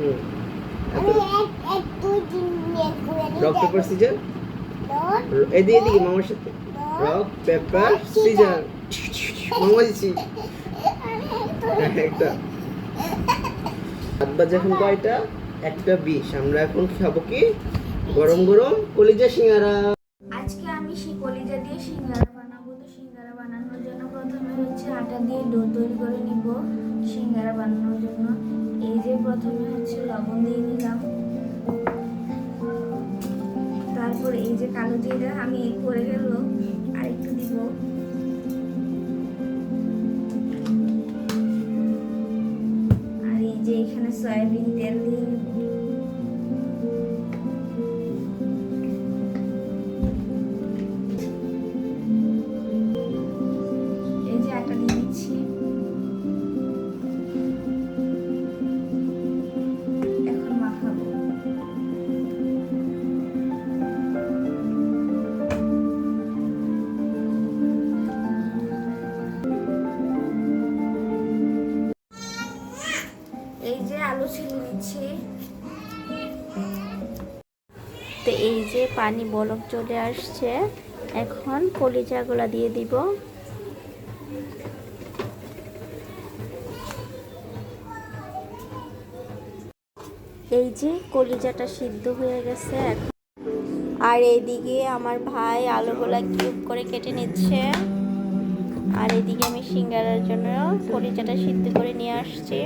হুম আমি এক দুই তিন নিয়ে ঘুরে নিয়ে রক পেপার সিজার এদিকে মামার সাথে রক পেপার সিজার মামা দিছি একটা রাত বাজে এখন কয়টা 1:20 আমরা এখন খাবো কি গরম গরম কলিজা সিঙ্গারা আজকে আমি কলিজা দিয়ে সিঙ্গারা বানাবো। তো সিঙ্গারা বানানোর জন্য প্রথমে হচ্ছে আটা দিয়ে ডো তৈরি করে নিব সিঙ্গারা বানানোর জন্য। এই যে প্রথমে হচ্ছে লবণ দিয়ে নিলাম, তারপর এই যে কালো জিরা আমি পরে গেল আর একটু দিব, আর এই যে এখানে সয়াবিন তেল দিয়ে নিব। এই যে আটা দিয়ে দিচ্ছি, এখন মাখাবো। এই যে আলু ছিলে নিচ্ছি। তো এই যে পানি বলক চলে আসছে, এখন কলিজাগুলা দিয়ে দিব। এই যে কলিজাটা সিদ্ধ হয়ে গেছে এখন। আর এইদিকে আমার ভাই আলুগুলা কিউব করে কেটে নিচ্ছে, আর এইদিকে আমি সিঙ্গারার জন্য কলিজাটা সিদ্ধ করে নিয়ে আসছি।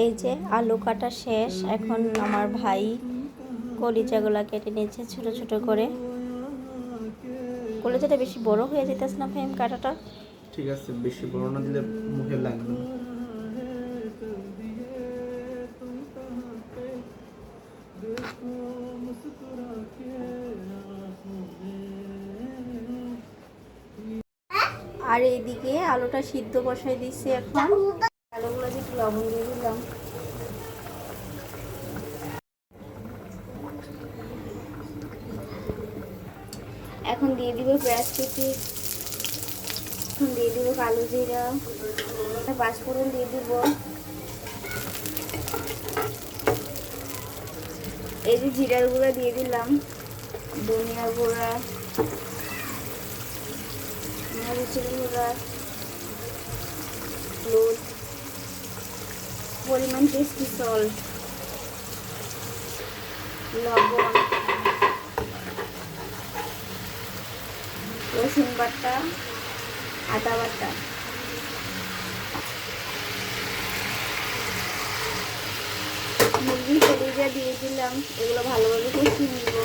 এই যে আলু কাটা শেষ, এখন আমার ভাই কলিজাগুলা কেটে নিচ্ছে ছোট ছোট করে। কলিজাটা বেশি বড় হয়ে যেতেছে না ফ্রেম কাটাটা? ঠিক আছে, বেশি বড় না দিলে মুখে লাগবে না। আর এইদিকে আলুটা সিদ্ধ বসাই দিচ্ছি। এখন আলুগুলো যে একটু লবণ দিয়ে দিলাম, এখন দিয়ে দিব পেঁয়াজ কুচি, এখন দিয়ে দিব কালো জিরা, পাঁচফোড়ন দিয়ে দিব, এই যে জিরার গুঁড়া দিয়ে দিলাম, ধনিয়া গুঁড়া, মরিচের গুঁড়া, হলুদ, পরিমাণ টেস্টি সল্ট, লবণ, রসুন বাটা, আদা বাটা, মুরগির কলিজা দিয়ে দিলাম। এগুলো ভালোভাবে কষিয়ে নিব।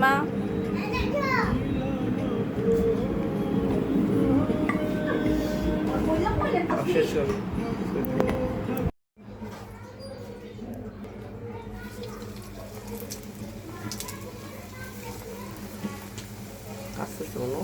মা। শেষ করো। আস্তে আস্তে বলো।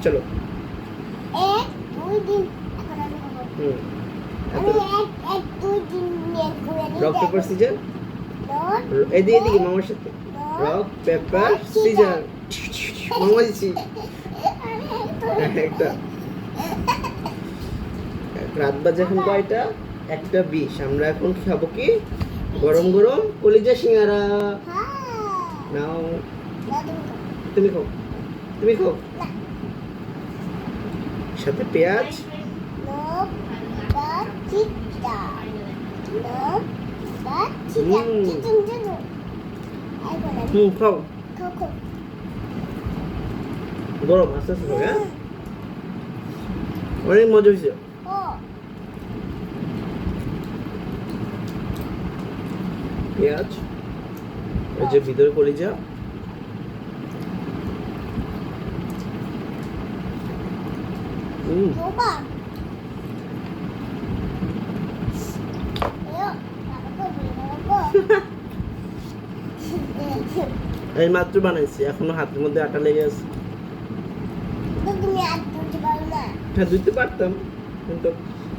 চলো। এক দুই দিন এখন আমি খাবো। আমি এক দুই দিন নিয়ে ঘুরে নিয়ে রক পেপার সিজার। ডট এদিকে মামার সাথে। Rock paper scissor. মামা দিছি। একটা রাত বাজে এখন কয়টা? 1:20। আমরা এখন খাবো কি? গরম গরম কলিজা সিঙ্গারা। নাও তুমি খাও, তুমি খাও। সাথে পেঁয়াজ। খাও। গরম আস্তে আস্তে খাও, হ্যাঁ? অনেক মজা হয়েছে। পেঁয়াজ, এই যে ভিতরে কলিজা। এই মাত্র বানাইছি, এখনো হাতের মধ্যে আটা লেগে আছে। তুমি আর ধরতে পারো না। হ্যাঁ, ধুতে পারতাম, কিন্তু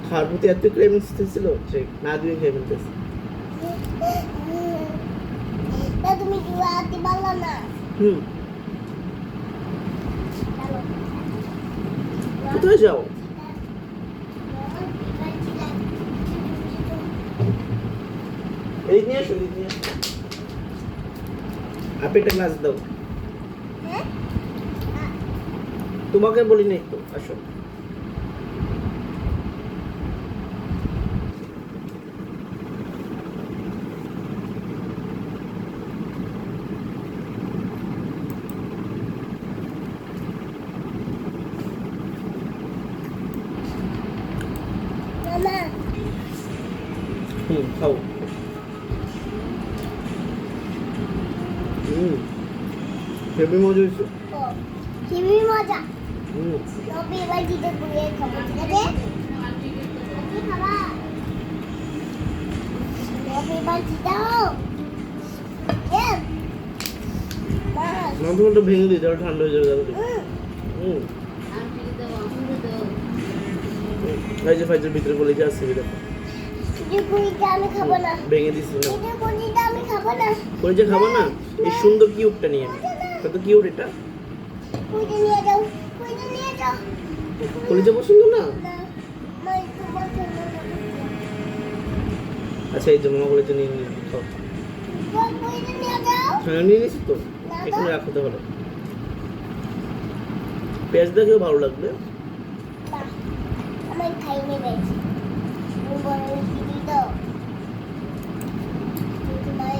খাওয়ার প্রতি এত ক্রেভিংস ছিল যে না ধুয়ে খেয়ে ফেলতেছি। তুমি ধুতে পারলো না। কোথায় যাও? এই নিয়ে আসো, এই নিয়ে আসো। আপনি একটা গ্লাস দাও। তোমাকে বলি না একটু আসো। খাও। হেবি মজা হয়েছে। হেবি মজা। তবে এবার দিতে ঘুরে খাবো, ঠিক আছে? তুমি খাবা? তবে এবার দিদাও। মাথা ভেঙে দিই, তাহলে ঠান্ডা হয়ে যাবে। এই যে ফাইজের ভিতরে বলে যে আছে, দেখো। আমি খাবো না। ভেঙে দিছি না। আমি খাবো না। কলিজা খাবো না? এই সুন্দর কিউবটা নিয়ে কত কিউট এটা। কইতে নিয়ে যাও, কইতে নিয়ে যাও। কলিজা পছন্দ না? না, মা একটু পছন্দ না। আচ্ছা, এই যে মামা কলিজা নিয়ে নিয়ে খাও। কইতে নিয়ে যাও। হ্যাঁ, নিয়ে নিছি তো, এখানে রাখো তাহলে। পেঁয়াজ দেখেও ভালো লাগবে। না, আমার খাই নেবে। তুমি বড় দিদি তো। তোমাই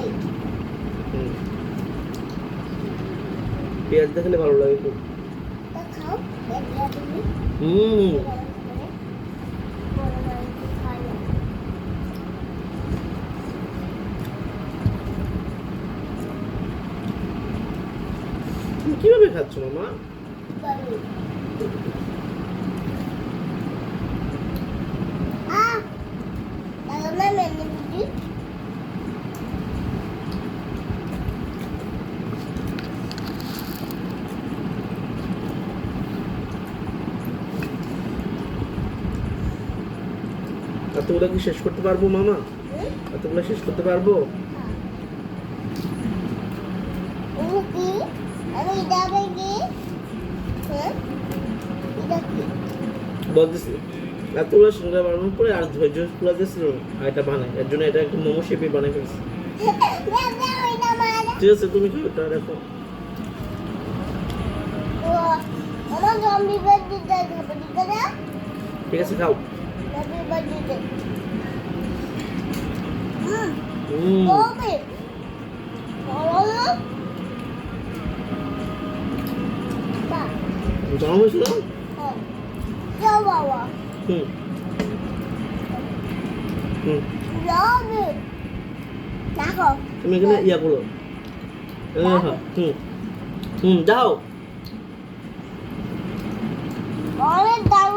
পেঁয়াজ দেখলে ভালো লাগে খুব। তো খাও, দেখলা তুমি। কিভাবে খাচ্ছ মামা? এতগুলো কি শেষ করতে পারবো মামা? এতগুলো শেষ করতে পারবো? কি আমি যাবে কি হ্যাঁ এটা কি বলতেছি এতগুলো সিঙ্গারা বানানোর পরে আর ধৈর্য পুরা দিয়েছিল আর এটা বানাই, এর জন্য এটা একটা মোমো শেপে বানাই ফেলছি। ঠিক আছে, তুমি খাও এটা দেখো। আমার জম্বি বার্থডে খাবো ঠিক আছে ঠিক আছে, খাও। জম্বি বার্থডে হুম কবে বলো বা গরম হয়েছিল? হ্যাঁ যাও বাবা হুম হুম যাবে দেখো তুমি এখানে ইয়া করো। হ্যাঁ হুম হুম যাও। অনেক দাম